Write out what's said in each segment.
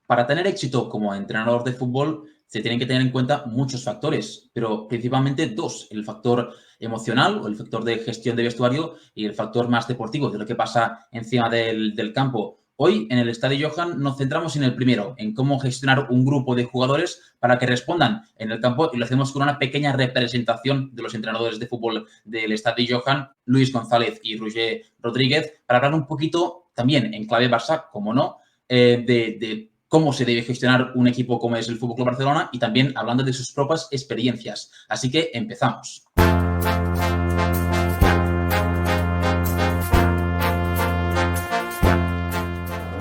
Para tener éxito como entrenador de fútbol se tienen que tener en cuenta muchos factores, pero principalmente dos: el factor emocional o el factor de gestión de vestuario y el factor más deportivo, de lo que pasa encima del campo. Hoy en el Estadio Johan nos centramos en el primero, en cómo gestionar un grupo de jugadores para que respondan en el campo, y lo hacemos con una pequeña representación de los entrenadores de fútbol del Estadio Johan, Luis González y Roger Rodríguez, para hablar un poquito también en clave Barça, como no, de cómo se debe gestionar un equipo como es el FC Barcelona, y también hablando de sus propias experiencias. Así que empezamos.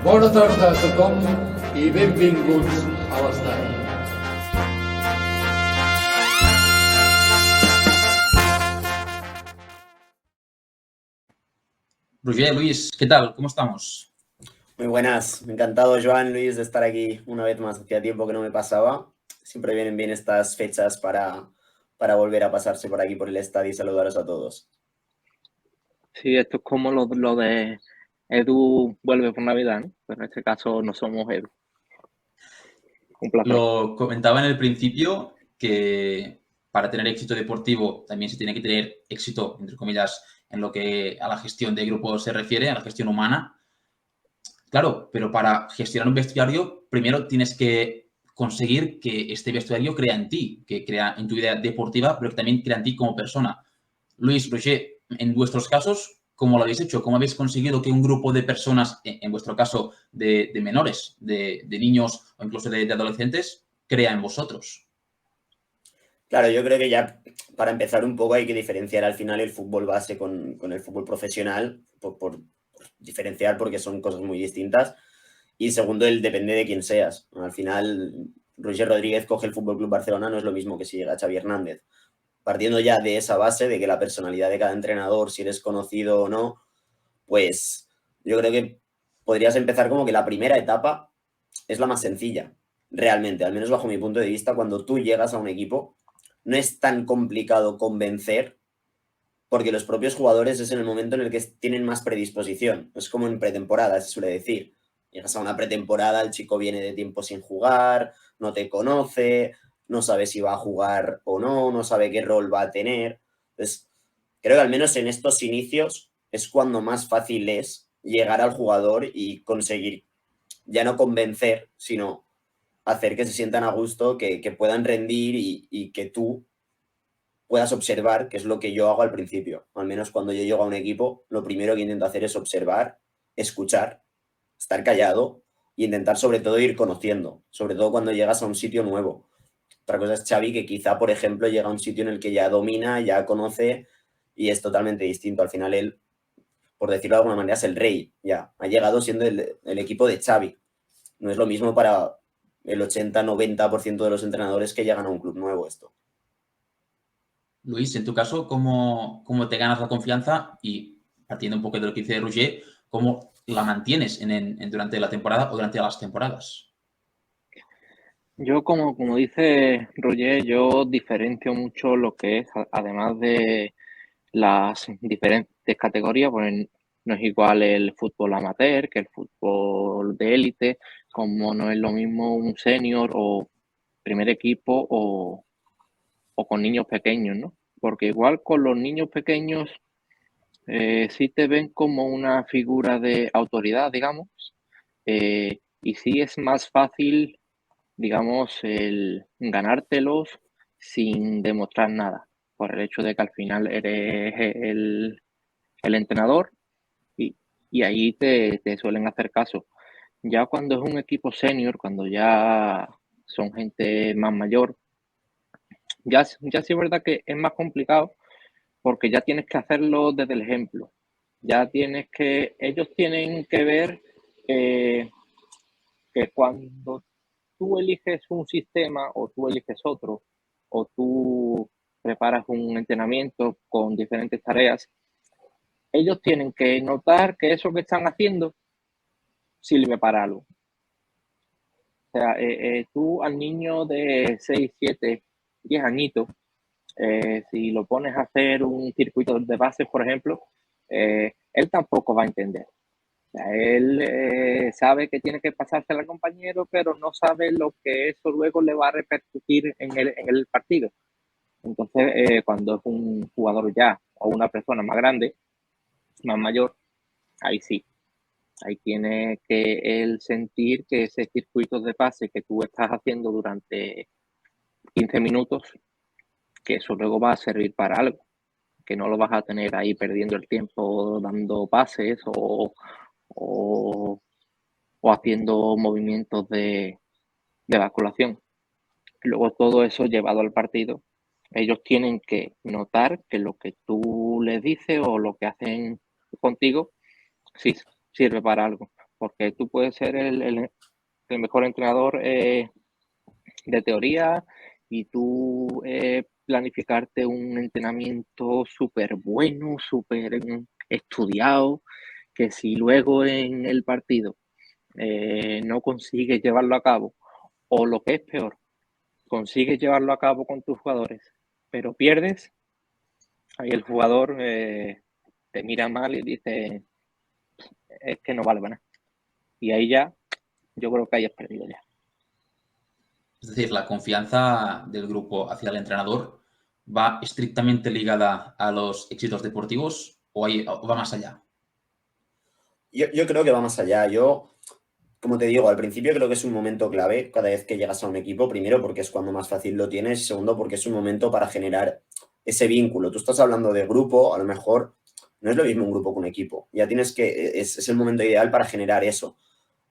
Bona tarda a tothom i benvinguts a l'estadi. Roger, Luis, ¿qué tal? ¿Cómo estamos? Muy buenas, encantado Joan, Luis, de estar aquí una vez más. Hacía tiempo que no me pasaba. Siempre vienen bien estas fechas para volver a pasarse por aquí por el estadio y saludaros a todos. Sí, esto es como lo de Edu vuelve por Navidad, ¿no? Pero en este caso no somos Edu. Un placer. Lo comentaba en el principio que para tener éxito deportivo también se tiene que tener éxito, entre comillas, en lo que a la gestión de grupos se refiere, a la gestión humana. Claro, pero para gestionar un vestuario, primero tienes que conseguir que este vestuario crea en ti, que crea en tu idea deportiva, pero que también crea en ti como persona. Luis, Roger, en vuestros casos, ¿cómo lo habéis hecho? ¿Cómo habéis conseguido que un grupo de personas, en vuestro caso de menores, de niños o incluso de adolescentes, crea en vosotros? Claro, yo creo que ya para empezar un poco hay que diferenciar al final el fútbol base con el fútbol profesional, por diferenciar, porque son cosas muy distintas. Y segundo, depende de quién seas. Al final, Roger Rodríguez coge el FC Barcelona, no es lo mismo que si llega Xavi Hernández. Partiendo ya de esa base, de que la personalidad de cada entrenador, si eres conocido o no, pues yo creo que podrías empezar como que la primera etapa es la más sencilla, realmente, al menos bajo mi punto de vista. Cuando tú llegas a un equipo, no es tan complicado convencer, porque los propios jugadores es en el momento en el que tienen más predisposición. Es como en pretemporada, se suele decir. Llegas a una pretemporada, el chico viene de tiempo sin jugar, no te conoce, no sabe si va a jugar o no sabe qué rol va a tener. Entonces, creo que al menos en estos inicios es cuando más fácil es llegar al jugador y conseguir ya no convencer, sino hacer que se sientan a gusto, que puedan rendir y que tú puedas observar, que es lo que yo hago al principio. Al menos cuando yo llego a un equipo, lo primero que intento hacer es observar, escuchar, estar callado e intentar sobre todo ir conociendo, sobre todo cuando llegas a un sitio nuevo. Otra cosa es Xavi, que quizá, por ejemplo, llega a un sitio en el que ya domina, ya conoce y es totalmente distinto. Al final él, por decirlo de alguna manera, es el rey, ya. Ha llegado siendo el equipo de Xavi. No es lo mismo para el 80-90% de los entrenadores que llegan a un club nuevo esto. Luis, en tu caso, ¿cómo te ganas la confianza? Y partiendo un poco de lo que dice Roger, ¿cómo la mantienes durante la temporada o durante las temporadas? Yo, como dice Roger, yo diferencio mucho lo que es, además de las diferentes categorías, pues no es igual el fútbol amateur que el fútbol de élite, como no es lo mismo un senior o primer equipo o con niños pequeños, ¿no? Porque igual con los niños pequeños sí te ven como una figura de autoridad, digamos, y sí es más fácil, digamos, el ganártelos sin demostrar nada, por el hecho de que al final eres el entrenador y ahí te suelen hacer caso. Ya cuando es un equipo senior, cuando ya son gente más mayor, ya sí es verdad que es más complicado porque ya tienes que hacerlo desde el ejemplo. Ellos tienen que ver que cuando tú eliges un sistema o tú eliges otro, o tú preparas un entrenamiento con diferentes tareas, ellos tienen que notar que eso que están haciendo sirve para algo. O sea, tú al niño de 6, 7, 10 añitos, si lo pones a hacer un circuito de bases, por ejemplo, él tampoco va a entender. sea, él sabe que tiene que pasársela al compañero, pero no sabe lo que eso luego le va a repercutir en el partido. Entonces, cuando es un jugador ya o una persona más grande, más mayor, ahí sí. Ahí tiene que él sentir que ese circuito de pase que tú estás haciendo durante 15 minutos, que eso luego va a servir para algo, que no lo vas a tener ahí perdiendo el tiempo dando pases o haciendo movimientos de basculación. Luego todo eso llevado al partido, ellos tienen que notar que lo que tú les dices o lo que hacen contigo sí sirve para algo. Porque tú puedes ser el mejor entrenador de teoría y tú planificarte un entrenamiento súper bueno, súper estudiado, que si luego en el partido no consigues llevarlo a cabo, o lo que es peor, consigues llevarlo a cabo con tus jugadores, pero pierdes, ahí el jugador te mira mal y dice, es que no vale para nada. Y ahí ya, yo creo que hayas perdido ya. Es decir, la confianza del grupo hacia el entrenador va estrictamente ligada a los éxitos deportivos o va más allá. Yo creo que va más allá. Como te digo, al principio creo que es un momento clave cada vez que llegas a un equipo. Primero, porque es cuando más fácil lo tienes. Y segundo, porque es un momento para generar ese vínculo. Tú estás hablando de grupo, a lo mejor no es lo mismo un grupo que un equipo. Ya tienes que, es el momento ideal para generar eso.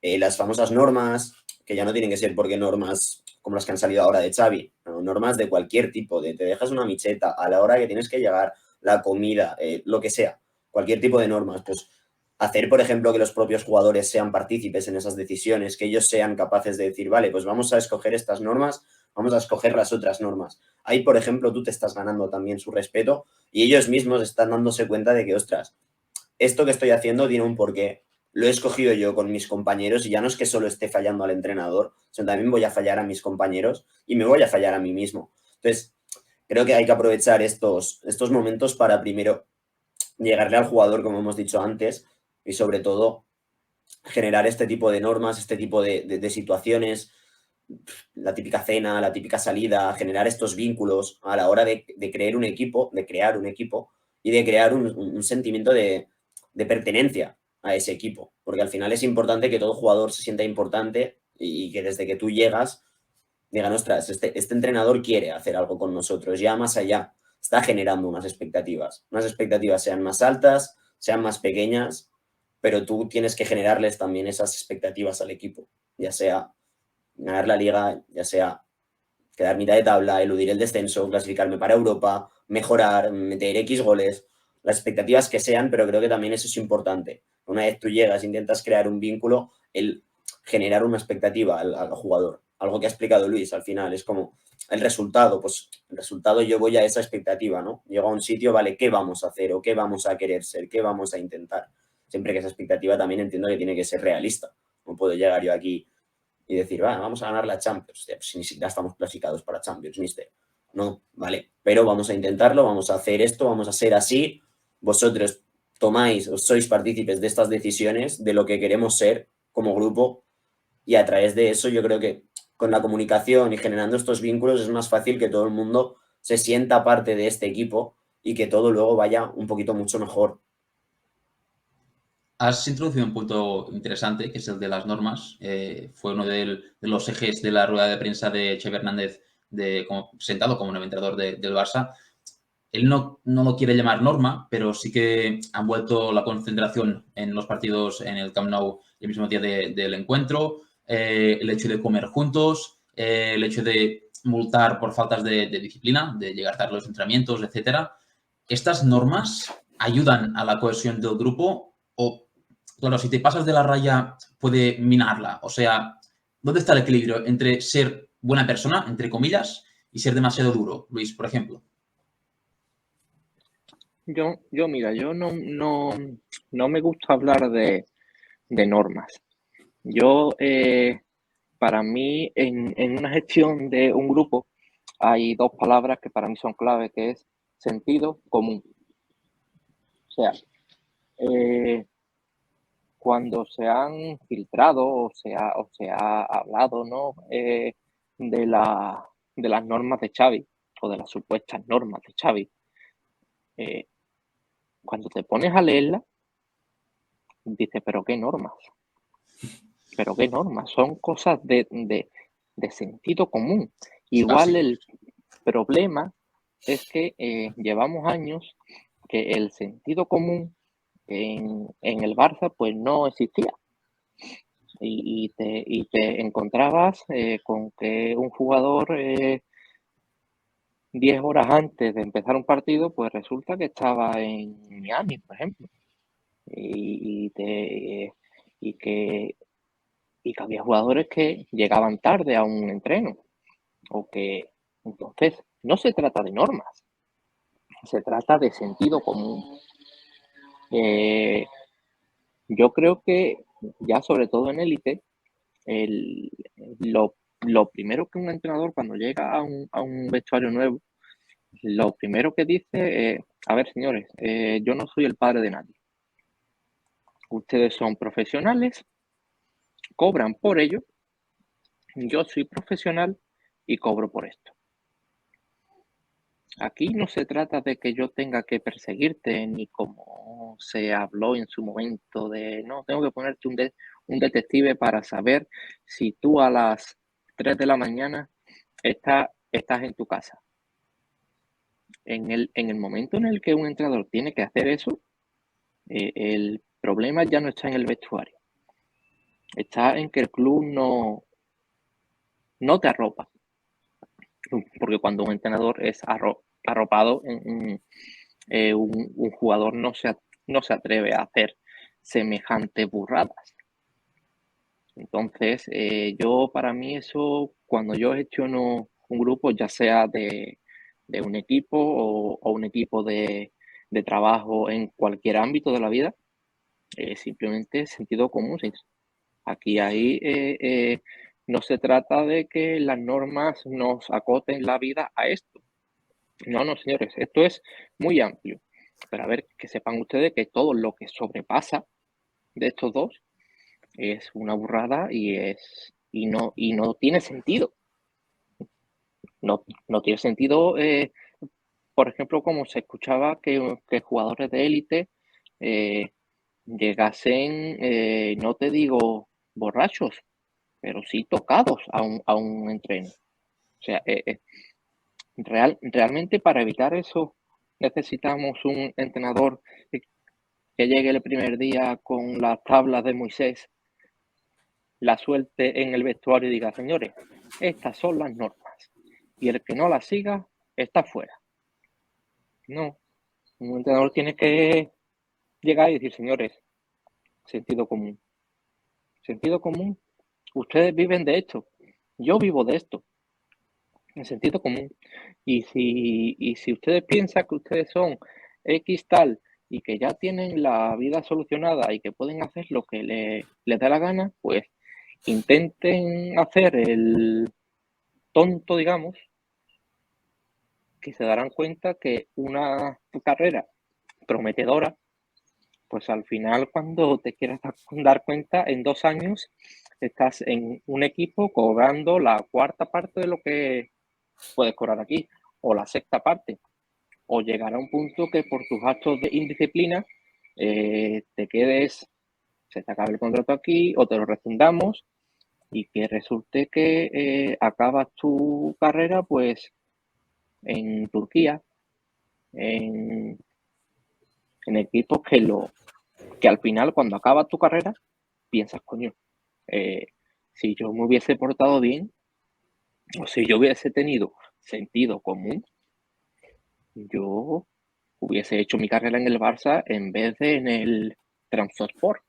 Las famosas normas, que ya no tienen que ser porque normas como las que han salido ahora de Xavi, no, normas de cualquier tipo, de te dejas una micheta a la hora que tienes que llegar, la comida, lo que sea, cualquier tipo de normas, pues hacer, por ejemplo, que los propios jugadores sean partícipes en esas decisiones, que ellos sean capaces de decir, vale, pues vamos a escoger estas normas, vamos a escoger las otras normas. Ahí, por ejemplo, tú te estás ganando también su respeto y ellos mismos están dándose cuenta de que, ostras, esto que estoy haciendo tiene un porqué. Lo he escogido yo con mis compañeros y ya no es que solo esté fallando al entrenador, sino también voy a fallar a mis compañeros y me voy a fallar a mí mismo. Entonces, creo que hay que aprovechar estos momentos para primero llegarle al jugador, como hemos dicho antes, y sobre todo generar este tipo de normas, este tipo de situaciones, la típica cena, la típica salida, generar estos vínculos a la hora de crear un equipo y de crear un sentimiento de pertenencia a ese equipo. Porque al final es importante que todo jugador se sienta importante y que desde que tú llegas digan, ostras, este entrenador quiere hacer algo con nosotros, ya más allá, está generando unas expectativas. Unas expectativas sean más altas, sean más pequeñas, pero tú tienes que generarles también esas expectativas al equipo, ya sea ganar la liga, ya sea quedar mitad de tabla, eludir el descenso, clasificarme para Europa, mejorar, meter X goles, las expectativas que sean, pero creo que también eso es importante. Una vez tú llegas, intentas crear un vínculo, el generar una expectativa al jugador. Algo que ha explicado Luis al final, es como el resultado, pues el resultado yo voy a esa expectativa, ¿no? Llego a un sitio, vale, ¿qué vamos a hacer o qué vamos a querer ser? ¿Qué vamos a intentar? Siempre que esa expectativa también entiendo que tiene que ser realista. No puedo llegar yo aquí y decir, vamos a ganar la Champions. Hostia, pues ni siquiera estamos clasificados para Champions, mister. No, vale, pero vamos a intentarlo, vamos a hacer esto, vamos a ser así. Vosotros tomáis, os sois partícipes de estas decisiones, de lo que queremos ser como grupo, y a través de eso yo creo que con la comunicación y generando estos vínculos es más fácil que todo el mundo se sienta parte de este equipo y que todo luego vaya un poquito mucho mejor. Has introducido un punto interesante, que es el de las normas. Fue uno de los ejes de la rueda de prensa de Xavi Hernández presentado como nuevo entrenador del Barça. Él no lo quiere llamar norma, pero sí que han vuelto la concentración en los partidos en el Camp Nou el mismo día del encuentro, el hecho de comer juntos, el hecho de multar por faltas de disciplina, de llegar tarde a los entrenamientos, etcétera. ¿Estas normas ayudan a la cohesión del grupo o, claro, si te pasas de la raya puede minarla? O sea, ¿dónde está el equilibrio entre ser buena persona, entre comillas, y ser demasiado duro? Luis, por ejemplo. Mira, yo no me gusta hablar de normas. Yo, para mí, en una gestión de un grupo, hay dos palabras que para mí son clave, que es sentido común. O sea, cuando se han filtrado o se ha hablado, ¿no? De las normas de Xavi o de las supuestas normas de Xavi, cuando te pones a leerlas, dices, ¿pero qué normas? ¿Pero qué normas? Son cosas de sentido común. Igual el problema es que llevamos años que el sentido común en el Barça pues no existía. Y te encontrabas con que un jugador 10 horas antes de empezar un partido, pues resulta que estaba en Miami, por ejemplo. Y que había jugadores que llegaban tarde a un entreno. Entonces, no se trata de normas, se trata de sentido común. Yo creo que ya sobre todo en élite, lo primero que un entrenador cuando llega a un vestuario nuevo, lo primero que dice, a ver señores, yo no soy el padre de nadie. Ustedes son profesionales, cobran por ello, yo soy profesional y cobro por esto. Aquí no se trata de que yo tenga que perseguirte, ni como se habló en su momento de, no, tengo que ponerte un detective para saber si tú a las 3 de la mañana estás en tu casa. En el momento en el que un entrenador tiene que hacer eso, el problema ya no está en el vestuario. Está en que el club no te arropa. Porque cuando un entrenador es arropado, un jugador no se atreve a hacer semejantes burradas. Entonces, para mí eso, cuando yo gestiono un grupo, ya sea de un equipo o un equipo de trabajo en cualquier ámbito de la vida, simplemente sentido común. Aquí no se trata de que las normas nos acoten la vida a esto. No, señores, esto es muy amplio. Pero a ver, que sepan ustedes que todo lo que sobrepasa de estos dos es una burrada y no tiene sentido. No tiene sentido, por ejemplo, como se escuchaba que jugadores de élite llegasen, no te digo borrachos, pero sí tocados a un entreno. O sea, realmente para evitar eso necesitamos un entrenador que llegue el primer día con las tablas de Moisés, la suelte en el vestuario y diga, señores, estas son las normas y el que no las siga está fuera. No, un entrenador tiene que llegar y decir, señores, sentido común. Sentido común, ustedes viven de esto, yo vivo de esto, en sentido común. Y si ustedes piensan que ustedes son X tal y que ya tienen la vida solucionada y que pueden hacer lo que les da la gana, pues intenten hacer el tonto, digamos, que se darán cuenta que una carrera prometedora, pues al final cuando te quieras dar cuenta, en 2 años estás en un equipo cobrando la cuarta parte de lo que puedes cobrar aquí, o la sexta parte, o llegar a un punto que por tus actos de indisciplina te quedes, se te acabe el contrato aquí, o te lo refundamos, y que resulte que acabas tu carrera pues en Turquía, en equipos que al final cuando acabas tu carrera piensas, coño, si yo me hubiese portado bien o si yo hubiese tenido sentido común, yo hubiese hecho mi carrera en el Barça en vez de en el Trabzonspor.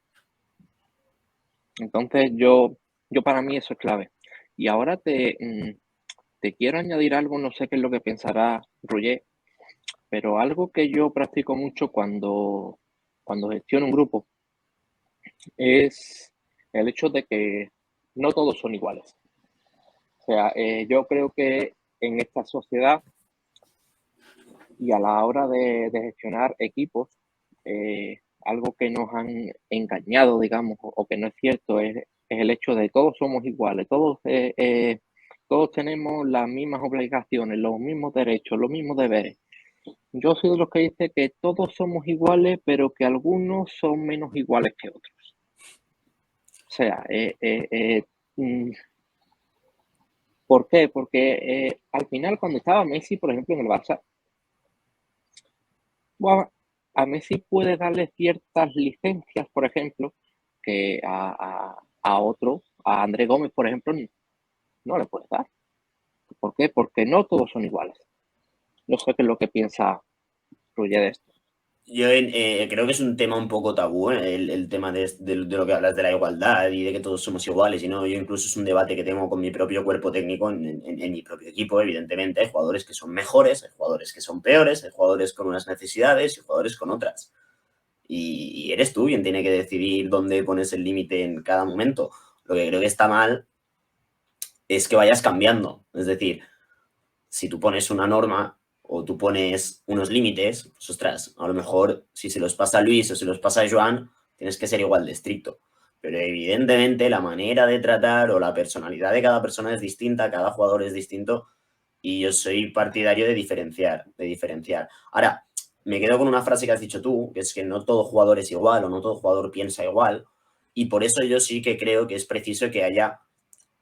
Entonces yo para mí eso es clave. Y ahora te quiero añadir algo, no sé qué es lo que pensará Roger, pero algo que yo practico mucho cuando gestiono un grupo es el hecho de que no todos son iguales. O sea, yo creo que en esta sociedad y a la hora de gestionar equipos, algo que nos han engañado, digamos, o que no es cierto, es el hecho de todos somos iguales, todos tenemos las mismas obligaciones, los mismos derechos, los mismos deberes. Yo soy de los que dice que todos somos iguales, pero que algunos son menos iguales que otros. O sea, ¿por qué? Porque al final, cuando estaba Messi, por ejemplo, en el Barça, bueno, a Messi puede darle ciertas licencias, por ejemplo, que a otro, a André Gómez, por ejemplo, no le puede dar. ¿Por qué? Porque no todos son iguales. No sé qué es lo que piensa Roger de esto. Yo creo que es un tema un poco tabú, el tema de lo que hablas de la igualdad y de que todos somos iguales. Y no, yo incluso es un debate que tengo con mi propio cuerpo técnico en mi propio equipo, evidentemente. Hay jugadores que son mejores, hay jugadores que son peores, hay jugadores con unas necesidades y jugadores con otras. Y eres tú quien tiene que decidir dónde pones el límite en cada momento. Lo que creo que está mal es que vayas cambiando. Es decir, si tú pones una norma o tú pones unos límites, pues ostras, a lo mejor si se los pasa a Luis o se los pasa a Joan, tienes que ser igual de estricto. Pero evidentemente la manera de tratar o la personalidad de cada persona es distinta, cada jugador es distinto y yo soy partidario de diferenciar, Ahora, me quedo con una frase que has dicho tú, que es que no todo jugador es igual o no todo jugador piensa igual y por eso yo sí que creo que es preciso que haya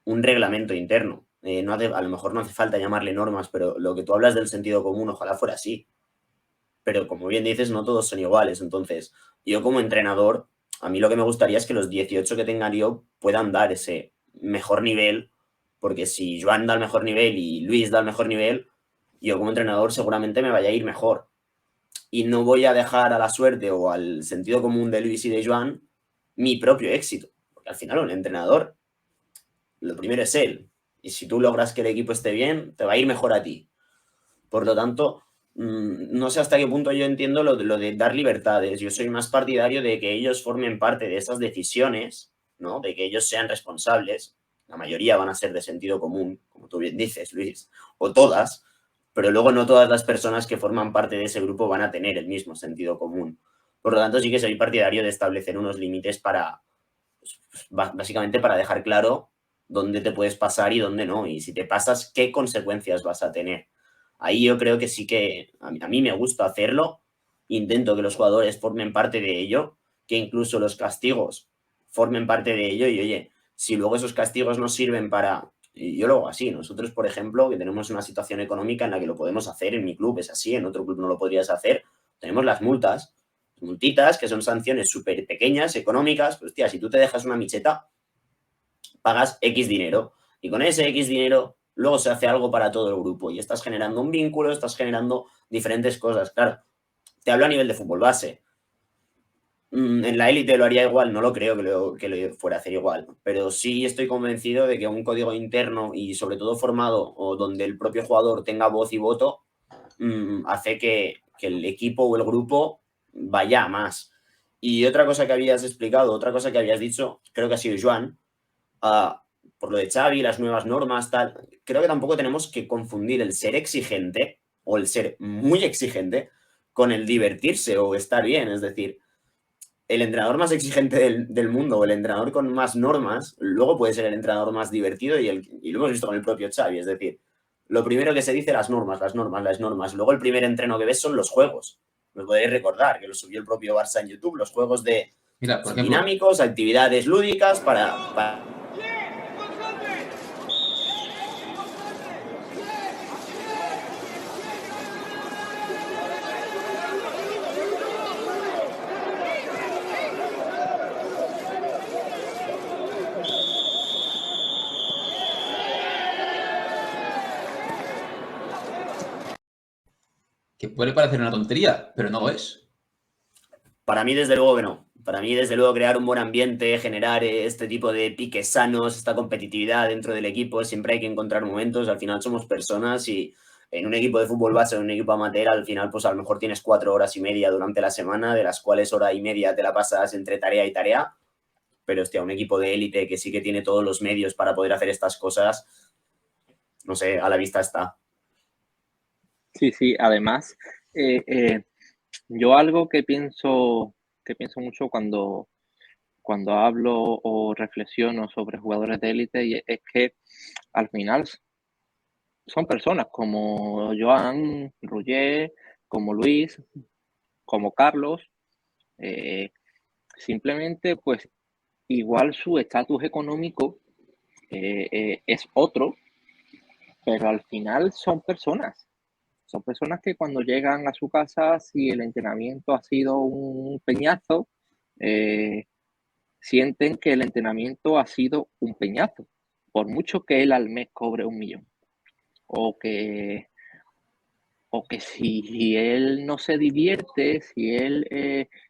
un reglamento interno. A lo mejor no hace falta llamarle normas, pero lo que tú hablas del sentido común, ojalá fuera así. Pero como bien dices, no todos son iguales. Entonces, yo como entrenador, a mí lo que me gustaría es que los 18 que tengan yo puedan dar ese mejor nivel, porque si Joan da el mejor nivel y Luis da el mejor nivel, yo como entrenador seguramente me vaya a ir mejor. Y no voy a dejar a la suerte o al sentido común de Luis y de Joan mi propio éxito. Porque al final un entrenador, lo primero es él. Y si tú logras que el equipo esté bien, te va a ir mejor a ti. Por lo tanto, no sé hasta qué punto yo entiendo lo de dar libertades. Yo soy más partidario de que ellos formen parte de esas decisiones, ¿no? De que ellos sean responsables. La mayoría van a ser de sentido común, como tú bien dices, Luis, o todas, pero luego no todas las personas que forman parte de ese grupo van a tener el mismo sentido común. Por lo tanto, sí que soy partidario de establecer unos límites para, básicamente, para dejar claro dónde te puedes pasar y dónde no. Y si te pasas, qué consecuencias vas a tener. Ahí yo creo que sí que a mí me gusta hacerlo. Intento que los jugadores formen parte de ello, que incluso los castigos formen parte de ello. Y oye, si luego esos castigos nos sirven para... Y yo lo hago así. Nosotros, por ejemplo, que tenemos una situación económica en la que lo podemos hacer, en mi club es así, en otro club no lo podrías hacer, tenemos las multas. Multitas, que son sanciones súper pequeñas, económicas. Pues, tía, si tú te dejas una micheta, pagas X dinero. Y con ese X dinero, luego se hace algo para todo el grupo. Y estás generando un vínculo, estás generando diferentes cosas. Claro, te hablo a nivel de fútbol base. En la élite lo haría igual, no lo creo que lo fuera a hacer igual. Pero sí estoy convencido de que un código interno y sobre todo formado o donde el propio jugador tenga voz y voto, hace que el equipo o el grupo vaya a más. Y otra cosa que habías explicado, otra cosa que habías dicho, creo que ha sido Joan, por lo de Xavi, las nuevas normas, tal, creo que tampoco tenemos que confundir el ser exigente o el ser muy exigente con el divertirse o estar bien. Es decir, el entrenador más exigente del mundo o el entrenador con más normas, luego puede ser el entrenador más divertido y lo hemos visto con el propio Xavi. Es decir, lo primero que se dice, las normas. Luego el primer entreno que ves son los juegos. Me podéis recordar que lo subió el propio Barça en YouTube, los juegos Mira, por son ejemplo, dinámicos, actividades lúdicas para... que puede parecer una tontería, pero no lo es. Para mí, desde luego que no. Para mí, desde luego, crear un buen ambiente, generar este tipo de piques sanos, esta competitividad dentro del equipo, siempre hay que encontrar momentos. Al final somos personas y en un equipo de fútbol base o en un equipo amateur, al final, pues a lo mejor tienes 4 horas y media durante la semana, de las cuales hora y media te la pasas entre tarea y tarea. Pero, hostia, un equipo de élite que sí que tiene todos los medios para poder hacer estas cosas, no sé, a la vista está. Sí, además, yo algo que pienso que pienso mucho cuando hablo o reflexiono sobre jugadores de élite, y es que al final son personas como Joan, Roger, como Luis, como Carlos. Simplemente, pues, igual su estatus económico es otro, pero al final son personas. Son personas que cuando llegan a su casa, si el entrenamiento ha sido un peñazo, sienten que el entrenamiento ha sido un peñazo, por mucho que él al mes cobre 1 millón. O que si él no se divierte,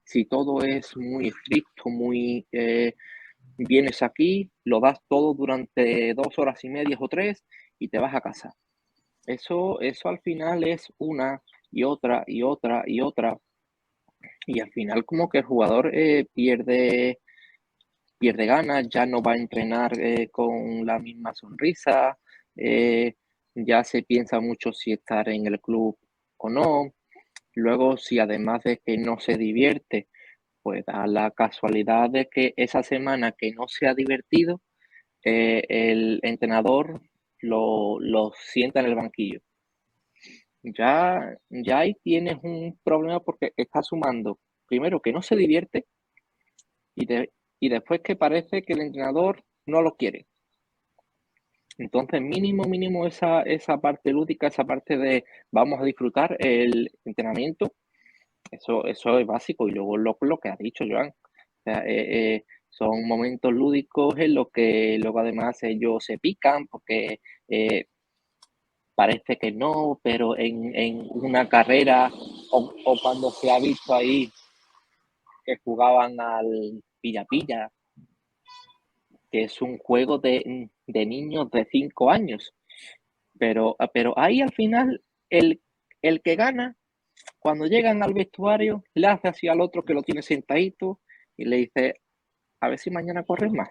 si todo es muy estricto, vienes aquí, lo das todo durante 2 horas y media o 3 y te vas a casa. Eso al final es una y otra y otra y otra. Y al final como que el jugador pierde ganas, ya no va a entrenar con la misma sonrisa, ya se piensa mucho si estar en el club o no. Luego, si además de que no se divierte, pues da la casualidad de que esa semana que no se ha divertido, el entrenador lo sienta en el banquillo. Ya ahí tienes un problema porque está sumando, primero, que no se divierte y después que parece que el entrenador no lo quiere. Entonces, mínimo esa parte lúdica, esa parte de vamos a disfrutar el entrenamiento, eso es básico. Y luego lo que ha dicho Joan, o sea, son momentos lúdicos en los que luego además ellos se pican porque parece que no, pero en una carrera o cuando se ha visto ahí que jugaban al pilla-pilla, que es un juego de niños de 5 años. Pero ahí al final el que gana, cuando llegan al vestuario, le hace así al otro que lo tiene sentadito y le dice, a ver si mañana corres más,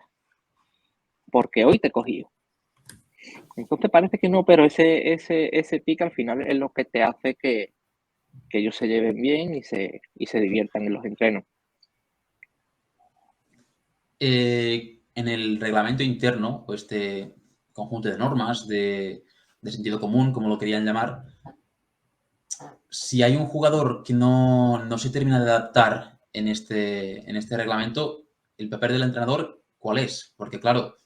porque hoy te he cogido. Entonces parece que no, pero ese pique al final es lo que te hace que ellos se lleven bien y se diviertan en los entrenos. En el reglamento interno, o este conjunto de normas de sentido común, como lo querían llamar, si hay un jugador que no se termina de adaptar en este reglamento, el papel del entrenador, ¿cuál es? Porque, claro,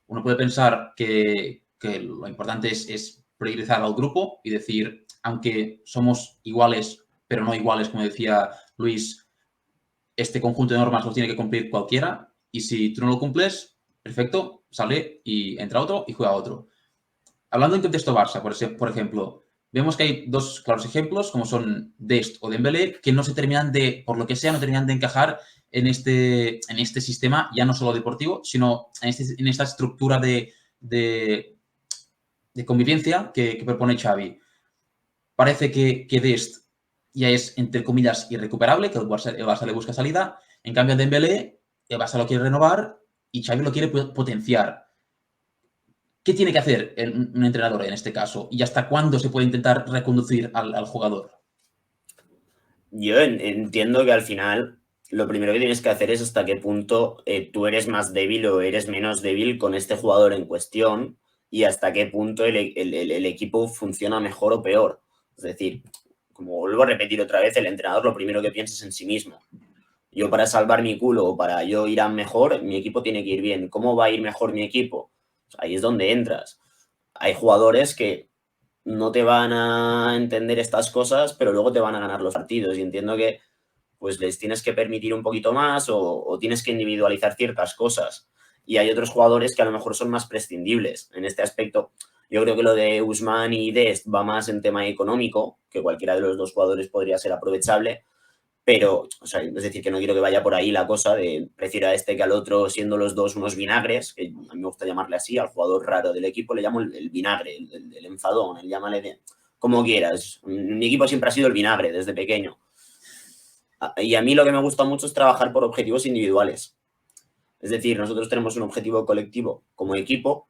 uno puede pensar que lo importante es priorizar al grupo y decir, aunque somos iguales, pero no iguales, como decía Luis, este conjunto de normas lo tiene que cumplir cualquiera, y si tú no lo cumples, perfecto, sale y entra otro y juega otro. Hablando en contexto Barça, por ejemplo, vemos que hay dos claros ejemplos, como son Dest o Dembélé, que no se terminan por lo que sea, no terminan de encajar en este sistema, ya no solo deportivo, sino en esta estructura de convivencia que propone Xavi. Parece que Dest ya es, entre comillas, irrecuperable, que el Barça le busca salida. En cambio, Dembélé, el Barça lo quiere renovar y Xavi lo quiere potenciar. ¿Qué tiene que hacer un entrenador en este caso? ¿Y hasta cuándo se puede intentar reconducir al jugador? Yo entiendo que al final lo primero que tienes que hacer es hasta qué punto tú eres más débil o eres menos débil con este jugador en cuestión y hasta qué punto el equipo funciona mejor o peor. Es decir, como vuelvo a repetir otra vez, el entrenador lo primero que piensa es en sí mismo. Yo para salvar mi culo o para yo ir a mejor, mi equipo tiene que ir bien. ¿Cómo va a ir mejor mi equipo? Ahí es donde entras. Hay jugadores que no te van a entender estas cosas, pero luego te van a ganar los partidos. Y entiendo que pues les tienes que permitir un poquito más o tienes que individualizar ciertas cosas. Y hay otros jugadores que a lo mejor son más prescindibles. En este aspecto, yo creo que lo de Ousmane y Dest va más en tema económico, que cualquiera de los dos jugadores podría ser aprovechable. Pero, o sea, es decir, que no quiero que vaya por ahí la cosa de prefiero a este que al otro, siendo los dos unos vinagres, que a mí me gusta llamarle así, al jugador raro del equipo le llamo el vinagre, el enfadón, el llámale como quieras. Mi equipo siempre ha sido el vinagre desde pequeño. Y a mí lo que me gusta mucho es trabajar por objetivos individuales. Es decir, nosotros tenemos un objetivo colectivo como equipo,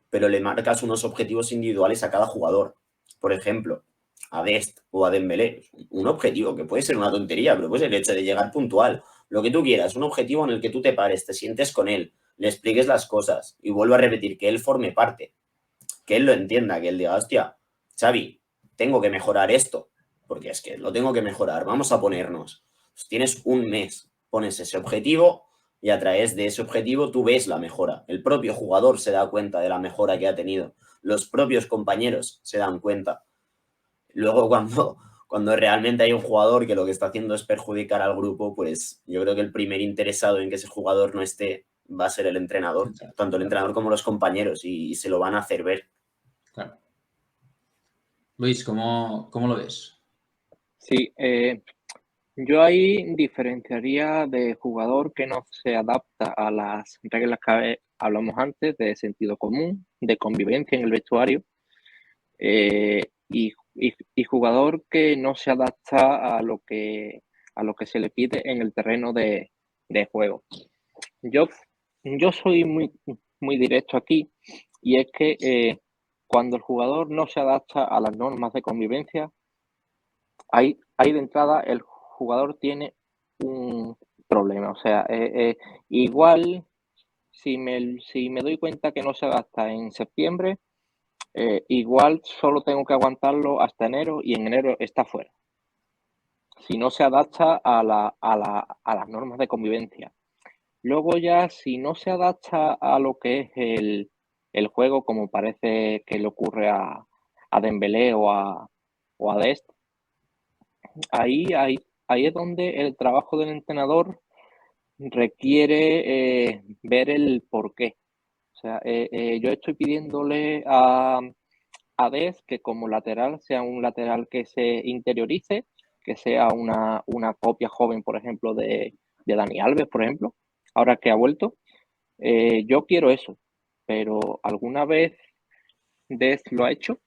pero le marcas unos objetivos individuales a cada jugador. Por ejemplo, a Dest o a Dembélé, un objetivo que puede ser una tontería, pero pues el hecho de llegar puntual, lo que tú quieras, un objetivo en el que tú te pares, te sientes con él, le expliques las cosas y vuelvo a repetir, que él forme parte, que él lo entienda, que él diga, hostia, Xavi, tengo que mejorar esto, porque es que lo tengo que mejorar, vamos a ponernos. Pues tienes un mes, pones ese objetivo y a través de ese objetivo tú ves la mejora. El propio jugador se da cuenta de la mejora que ha tenido, los propios compañeros se dan cuenta. Luego cuando realmente hay un jugador que lo que está haciendo es perjudicar al grupo, pues yo creo que el primer interesado en que ese jugador no esté va a ser el entrenador, tanto el entrenador como los compañeros, y se lo van a hacer ver. Claro. Luis, ¿cómo lo ves? Sí, yo ahí diferenciaría de jugador que no se adapta a las reglas que hablamos antes, de sentido común, de convivencia en el vestuario, y jugador que no se adapta a lo que se le pide en el terreno de juego. Yo soy muy directo aquí, y es que cuando el jugador no se adapta a las normas de convivencia, ahí de entrada el jugador tiene un problema. O sea, igual si me doy cuenta que no se adapta en septiembre, igual solo tengo que aguantarlo hasta enero, y en enero está fuera. Si no se adapta a las normas de convivencia. Luego ya, si no se adapta a lo que es el juego, como parece que le ocurre a Dembélé o a Dest, ahí es donde el trabajo del entrenador requiere ver el porqué. O sea, yo estoy pidiéndole a Dest que como lateral sea un lateral que se interiorice, que sea una copia joven, por ejemplo, de Dani Alves, por ejemplo, ahora que ha vuelto. Yo quiero eso, pero ¿alguna vez Dest lo ha hecho?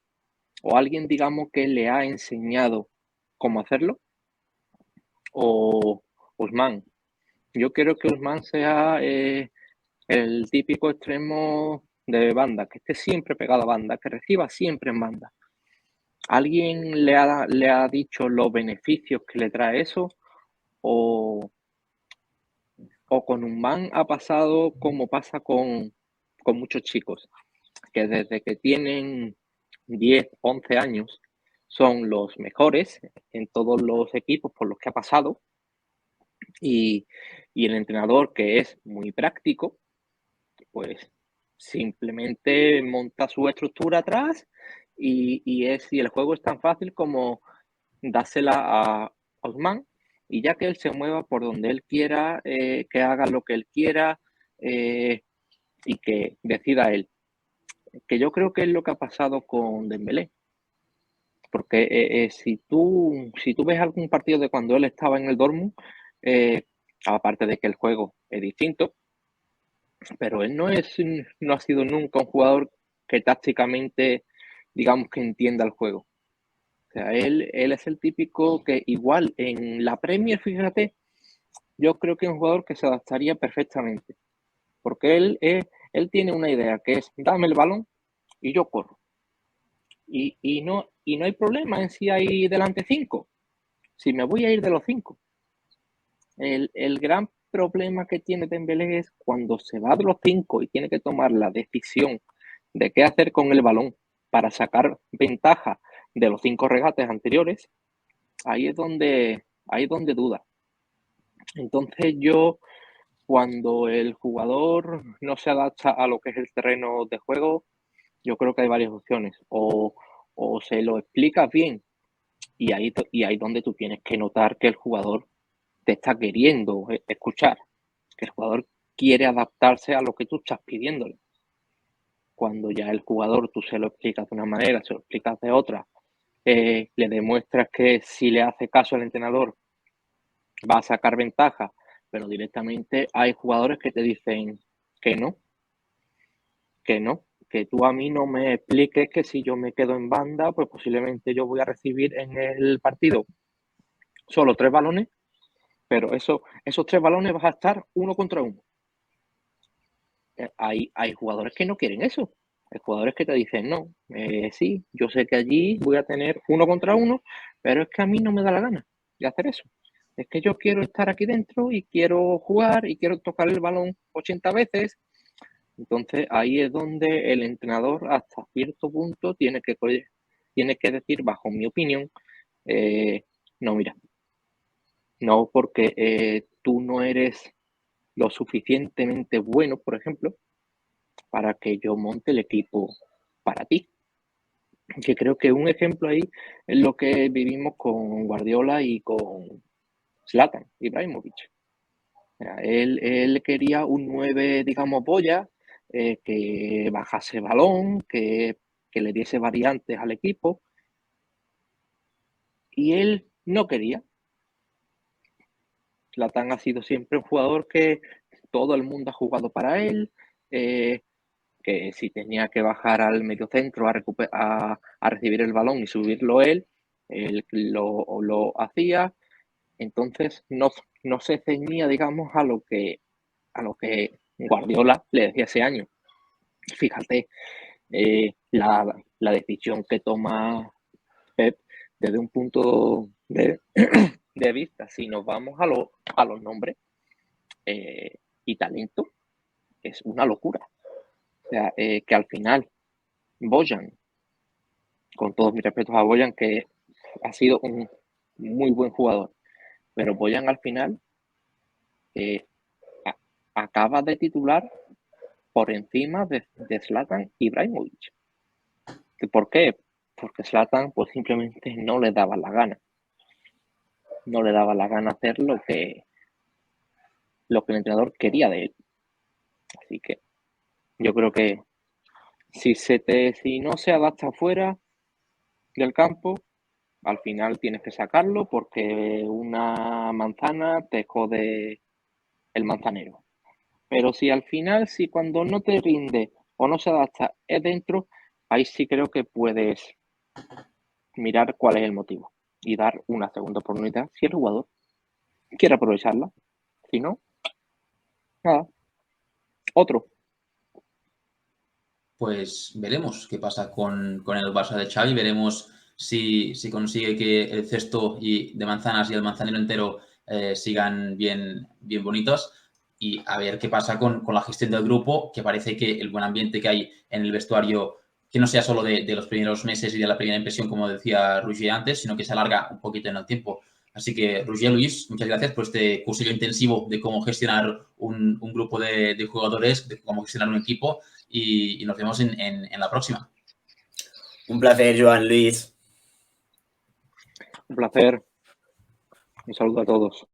¿O alguien, digamos, que le ha enseñado cómo hacerlo? ¿O Ousmane? Yo quiero que Ousmane sea el típico extremo de banda, que esté siempre pegado a banda, que reciba siempre en banda. ¿Alguien le ha dicho los beneficios que le trae eso? ¿O con Ousmane ha pasado como pasa con muchos chicos, que desde que tienen 10, 11 años son los mejores en todos los equipos por los que ha pasado, y el entrenador, que es muy práctico, pues simplemente monta su estructura atrás, y el juego es tan fácil como dársela a Ousmane, y ya que él se mueva por donde él quiera, que haga lo que él quiera, y que decida él. Que yo creo que es lo que ha pasado con Dembélé. Porque si tú ves algún partido de cuando él estaba en el Dortmund, aparte de que el juego es distinto, pero él no ha sido nunca un jugador que tácticamente, digamos, que entienda el juego. O sea, él es el típico que igual en la Premier, fíjate, yo creo que es un jugador que se adaptaría perfectamente. Porque él tiene una idea, que es: dame el balón y yo corro. Y no hay problema en si hay delante 5. Si me voy a ir de los 5. El gran problema que tiene Dembélé es cuando se va de los 5 y tiene que tomar la decisión de qué hacer con el balón para sacar ventaja de los 5 regates anteriores. Ahí es donde duda. Entonces yo, cuando el jugador no se adapta a lo que es el terreno de juego, yo creo que hay varias opciones. O se lo explicas bien, y ahí donde tú tienes que notar que el jugador te está queriendo escuchar, que el jugador quiere adaptarse a lo que tú estás pidiéndole. Cuando ya el jugador tú se lo explicas de una manera, se lo explicas de otra, le demuestras que si le hace caso al entrenador va a sacar ventaja, pero directamente hay jugadores que te dicen que no, que tú a mí no me expliques que si yo me quedo en banda, pues posiblemente yo voy a recibir en el partido solo 3 balones, pero esos 3 balones vas a estar 1 contra 1. Hay jugadores que no quieren eso. Hay jugadores que te dicen: no, sí, yo sé que allí voy a tener 1 contra 1, pero es que a mí no me da la gana de hacer eso. Es que yo quiero estar aquí dentro y quiero jugar y quiero tocar el balón 80 veces. Entonces ahí es donde el entrenador hasta cierto punto tiene que decir, bajo mi opinión, no, mira, no, porque tú no eres lo suficientemente bueno, por ejemplo, para que yo monte el equipo para ti. Que creo que un ejemplo ahí es lo que vivimos con Guardiola y con Zlatan Ibrahimovic. Él quería un 9, digamos, boya, que bajase balón, que le diese variantes al equipo, y él no quería. Zlatan ha sido siempre un jugador que todo el mundo ha jugado para él, que si tenía que bajar al mediocentro a recibir el balón y subirlo él lo hacía. Entonces no se ceñía, digamos, a lo que Guardiola le decía ese año. Fíjate, la decisión que toma Pep desde un punto de vista, si nos vamos a los nombres y talento, es una locura. O sea, que al final Bojan, con todos mis respetos a Bojan, que ha sido un muy buen jugador, pero Bojan al final acaba de titular por encima de Zlatan Ibrahimovic. ¿Por qué? Porque Zlatan pues simplemente no le daba la gana. No le daba la gana hacer lo que el entrenador quería de él. Así que yo creo que si no se adapta fuera del campo, al final tienes que sacarlo porque una manzana te jode el manzanero. Pero si al final, si cuando no te rinde o no se adapta es dentro, ahí sí creo que puedes mirar cuál es el motivo y dar una segunda oportunidad si el jugador quiere aprovecharla. Si no, nada. Otro. Pues veremos qué pasa con el Barça de Xavi, veremos si consigue que el cesto de manzanas y el manzanero entero sigan bien bonitos, y a ver qué pasa con la gestión del grupo, que parece que el buen ambiente que hay en el vestuario, que no sea solo de los primeros meses y de la primera impresión, como decía Roger antes, sino que se alarga un poquito en el tiempo. Así que, Roger, Luis, muchas gracias por este cursillo intensivo de cómo gestionar un grupo de jugadores, de cómo gestionar un equipo, y nos vemos en la próxima. Un placer, Joan, Luis. Un placer. Un saludo a todos.